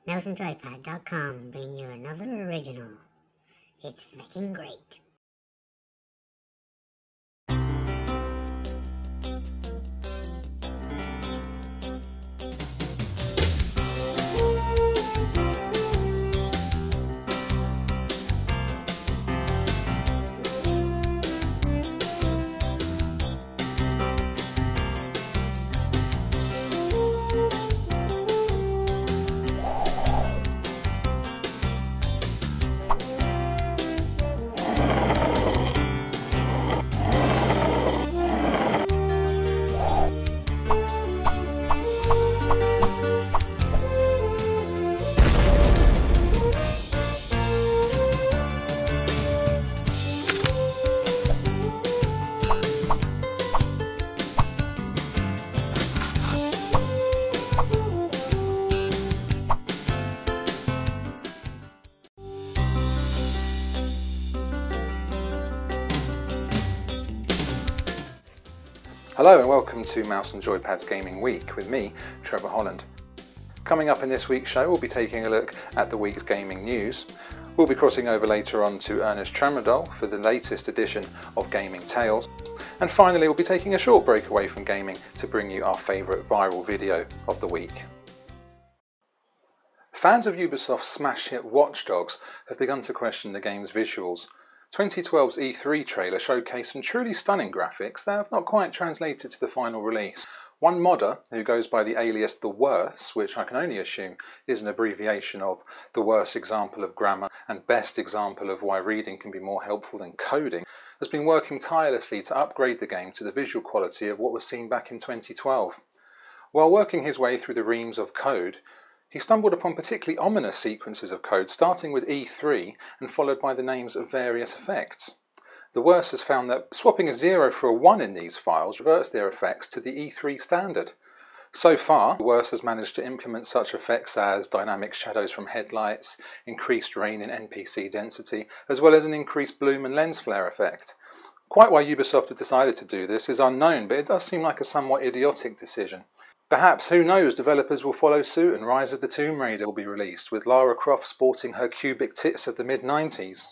Joypad.com bring you another original. It's fucking great. Hello and welcome to Mouse and Joypad's Gaming Week with me, Trevor Holland. Coming up in this week's show, we'll be taking a look at the week's gaming news. We'll be crossing over later on to Ernest Tramadol for the latest edition of Gaming Tales. And finally, we'll be taking a short break away from gaming to bring you our favourite viral video of the week. Fans of Ubisoft's smash hit Watch Dogs have begun to question the game's visuals. 2012's E3 trailer showcased some truly stunning graphics that have not quite translated to the final release. One modder, who goes by the alias The Worst, which I can only assume is an abbreviation of the worst example of grammar and best example of why reading can be more helpful than coding, has been working tirelessly to upgrade the game to the visual quality of what was seen back in 2012. While working his way through the reams of code, he stumbled upon particularly ominous sequences of code starting with E3 and followed by the names of various effects. The Worst has found that swapping a 0 for a 1 in these files reverts their effects to the E3 standard. So far, The Worst has managed to implement such effects as dynamic shadows from headlights, increased rain in NPC density, as well as an increased bloom and lens flare effect. Quite why Ubisoft have decided to do this is unknown, but it does seem like a somewhat idiotic decision. Perhaps, who knows, developers will follow suit and Rise of the Tomb Raider will be released, with Lara Croft sporting her cubic tits of the mid-90s.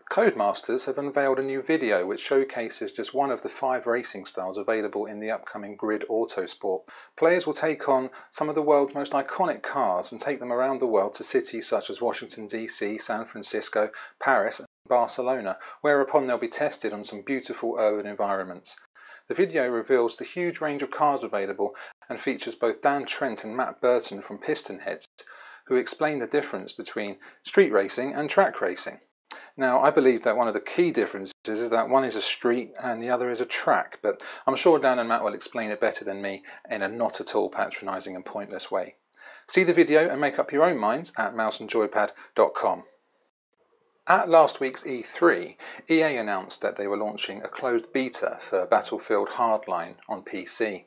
Codemasters have unveiled a new video which showcases just one of the 5 racing styles available in the upcoming GRID Autosport. Players will take on some of the world's most iconic cars and take them around the world to cities such as Washington DC, San Francisco, Paris and Barcelona, whereupon they'll be tested on some beautiful urban environments. The video reveals the huge range of cars available and features both Dan Trent and Matt Burton from Pistonheads, who explain the difference between street racing and track racing. Now, I believe that one of the key differences is that one is a street and the other is a track, but I'm sure Dan and Matt will explain it better than me in a not at all patronising and pointless way. See the video and make up your own minds at mouseandjoypad.com. At last week's E3, EA announced that they were launching a closed beta for Battlefield Hardline on PC.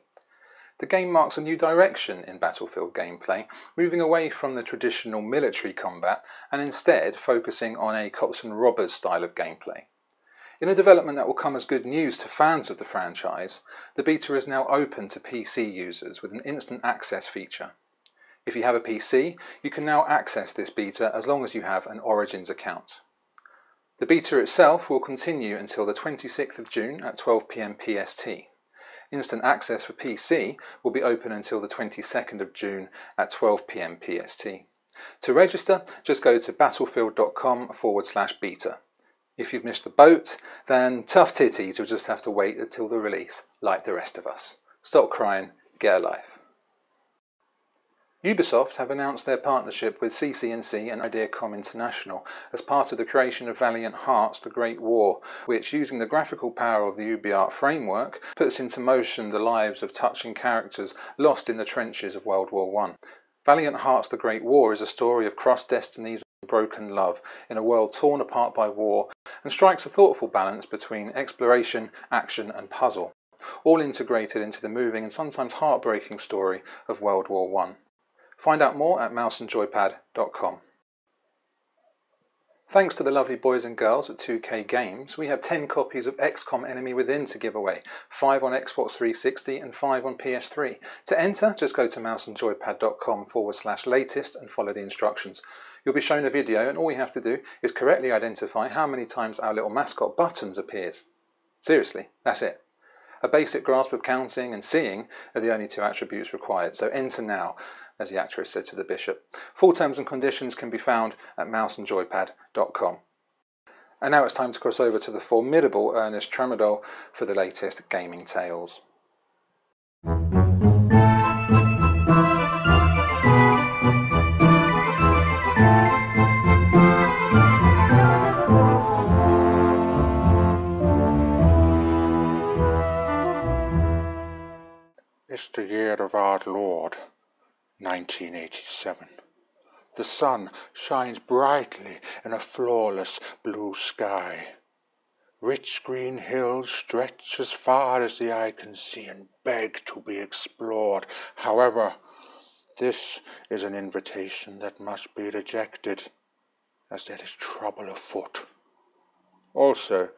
The game marks a new direction in Battlefield gameplay, moving away from the traditional military combat and instead focusing on a cops and robbers style of gameplay. In a development that will come as good news to fans of the franchise, the beta is now open to PC users with an instant access feature. If you have a PC, you can now access this beta as long as you have an Origins account. The beta itself will continue until the 26th of June at 12 PM PST. Instant access for PC will be open until the 22nd of June at 12 PM PST. To register, just go to battlefield.com/beta. If you've missed the boat, then tough titties, you'll just have to wait until the release, like the rest of us. Stop crying, get a life. Ubisoft have announced their partnership with CC&C and XCOM International as part of the creation of Valiant Hearts: The Great War, which, using the graphical power of the UbiArt framework, puts into motion the lives of touching characters lost in the trenches of World War I. Valiant Hearts: The Great War is a story of crossed destinies and broken love in a world torn apart by war, and strikes a thoughtful balance between exploration, action and puzzle, all integrated into the moving and sometimes heartbreaking story of World War I. Find out more at mouseandjoypad.com. Thanks to the lovely boys and girls at 2K Games, we have 10 copies of XCOM Enemy Within to give away, 5 on Xbox 360 and 5 on PS3. To enter, just go to mouseandjoypad.com/latest and follow the instructions. You'll be shown a video and all you have to do is correctly identify how many times our little mascot Buttons appears. Seriously, that's it. A basic grasp of counting and seeing are the only 2 attributes required, so enter now, as the actress said to the bishop. Full terms and conditions can be found at mouseandjoypad.com. And now it's time to cross over to the formidable Ernest Tramadol for the latest gaming tales. It's the year of our Lord, 1987. The sun shines brightly in a flawless blue sky. Rich green hills stretch as far as the eye can see and beg to be explored. However, this is an invitation that must be rejected, as there is trouble afoot. Also,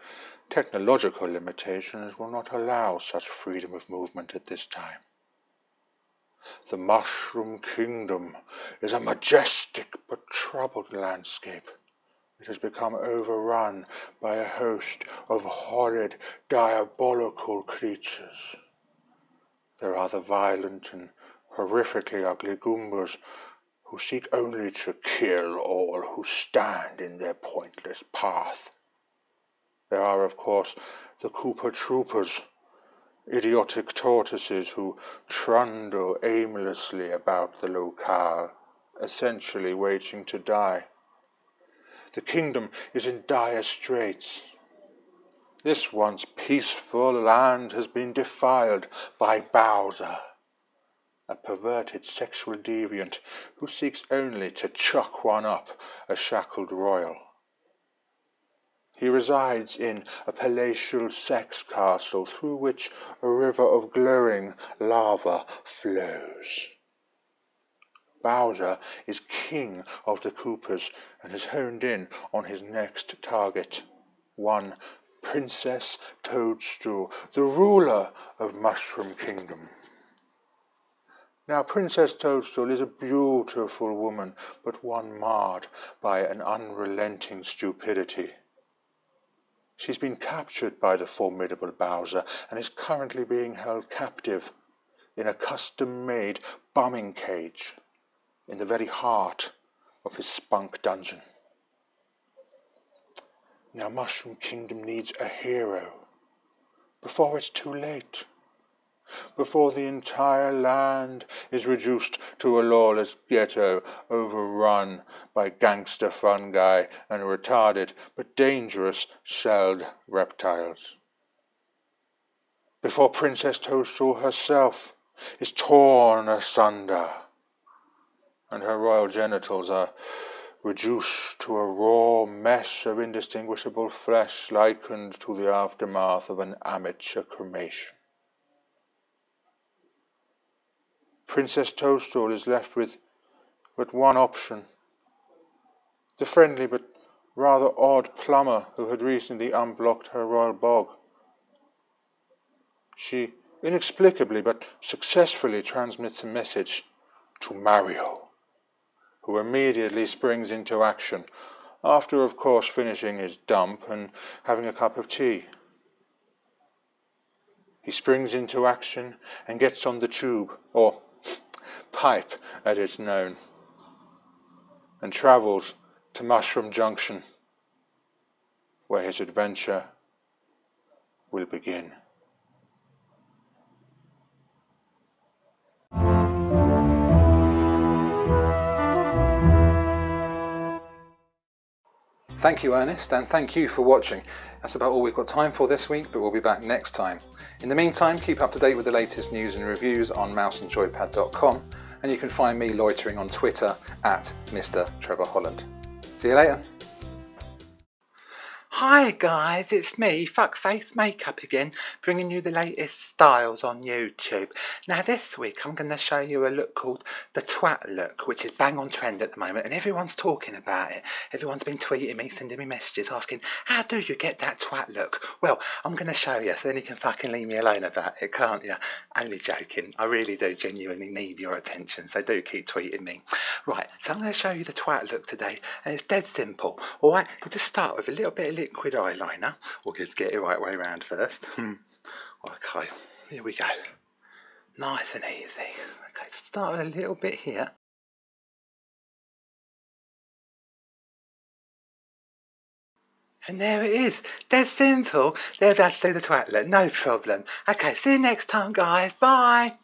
technological limitations will not allow such freedom of movement at this time. The Mushroom Kingdom is a majestic but troubled landscape. It has become overrun by a host of horrid, diabolical creatures. There are the violent and horrifically ugly Goombas who seek only to kill all who stand in their pointless path. There are, of course, the Koopa Troopers, idiotic tortoises who trundle aimlessly about the locale, essentially waiting to die. The kingdom is in dire straits. This once peaceful land has been defiled by Bowser, a perverted sexual deviant who seeks only to chuck one up a shackled royal. He resides in a palatial sex castle through which a river of glowing lava flows. Bowser is king of the Koopas and has honed in on his next target, one Princess Toadstool, the ruler of Mushroom Kingdom. Now, Princess Toadstool is a beautiful woman, but one marred by an unrelenting stupidity. She's been captured by the formidable Bowser and is currently being held captive in a custom-made bombing cage in the very heart of his spunk dungeon. Now Mushroom Kingdom needs a hero before it's too late, before the entire land is reduced to a lawless ghetto overrun by gangster fungi and retarded but dangerous shelled reptiles. Before Princess Toadstool herself is torn asunder and her royal genitals are reduced to a raw mess of indistinguishable flesh likened to the aftermath of an amateur cremation. Princess Toadstool is left with but one option. The friendly but rather odd plumber who had recently unblocked her royal bog. She inexplicably but successfully transmits a message to Mario, who immediately springs into action, after of course finishing his dump and having a cup of tea. He springs into action and gets on the tube, or pipe as it's known, and travels to Mushroom Junction, where his adventure will begin. Thank you, Ernest, and thank you for watching. That's about all we've got time for this week, but we'll be back next time. In the meantime, keep up to date with the latest news and reviews on mouseandjoypad.com, and you can find me loitering on Twitter at Mr. Trevor Holland. See you later. Hi guys, it's me, Fuckface Makeup again, bringing you the latest styles on YouTube. Now this week I'm going to show you a look called the twat look, which is bang on trend at the moment, and everyone's talking about it. Everyone's been tweeting me, sending me messages asking, how do you get that twat look? Well, I'm going to show you, so then you can fucking leave me alone about it, can't you? Only joking. I really do genuinely need your attention, so do keep tweeting me. Right, so I'm going to show you the twat look today, and it's dead simple. Alright, you just start with a little bit of liquid eyeliner. We'll just get it right way round first. Okay, here we go. Nice and easy. Okay, start with a little bit here. And there it is. Dead simple. There's how to do the twat look. No problem. Okay, see you next time, guys. Bye.